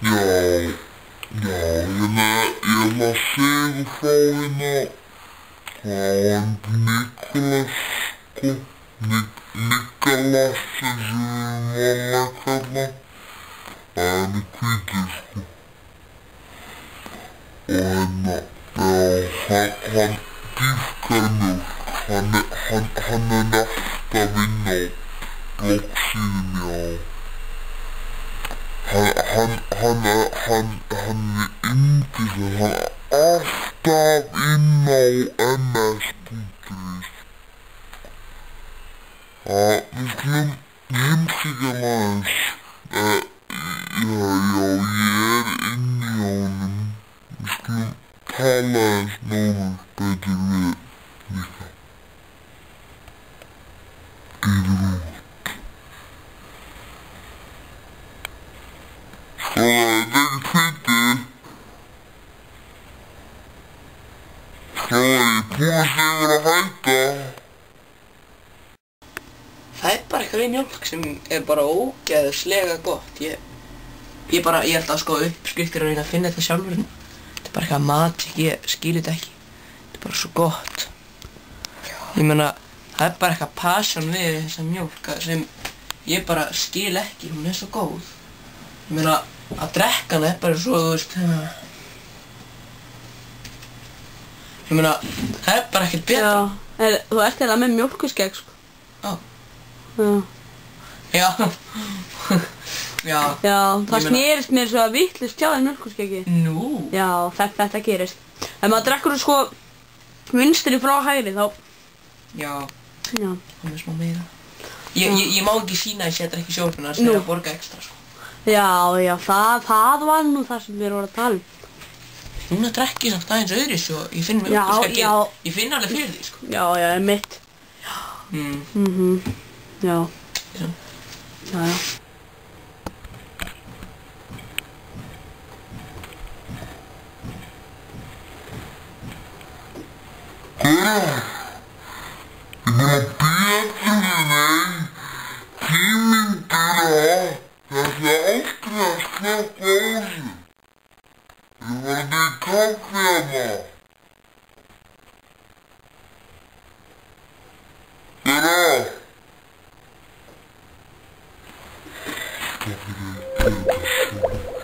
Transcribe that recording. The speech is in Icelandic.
Já, já, ég ætla að segja frá Nikolas, sko, Nikolas sem við erum vanlega að kalla. Hann hvítur, sko. Og já, hann dýrkar mjólk. Hann alltaf inn á bloggsíðunni á. Hann yndislegur, hann alltaf inn á ms.is. Við skulum heimsækja hann aðeins. Já, ég inni á honum. Við skulum tala aðeins nánar betur við líka. Yfir út. Sko, þetta er ekki fyndið. Sko, ég er búinn að segja að hætta. Það er bara eitthvað við mjólk sem er bara ógeðslega gott. Ég held að sko uppskriftir að reyna að finna þetta sjálfur. Þetta er bara eitthvað matík, ég skil þetta ekki. Þetta er bara svo gott. Ég meina, það er bara eitthvað passion við þessa mjólk sem ég bara skil ekki, hún er svo góð. Ég meina, að drekka hana er bara svo, þú veist, ég meina, það er bara ekkert betra. Já, þú ert eða með mjólkurskegg, sko. Já. Já. Já, það snerist mér svo að vitlaust hjá þér mjólkurskeggi. Nú. Já, þetta gerist. Ef maður drekkur þú sko vinstri frá hægri, þá... Já. Já. Það er smá meira. Ég má ekki sína að ég setja ekki sjórfuna, þess að ég borga ekstra, sko. Já, það var nú það sem við vorum að tala um. Núna drekk ég samt aðeins öðris og ég finn mjólkurskeggi. Ég finn alveg fyrir því, sko. Já, mitt. Já. Já. Ég búinn að bíða eftir þig, tíminn þessi aldrei að slökkva á þessu. Ég var ekki í kaffi hana. Takk fyrir þetta.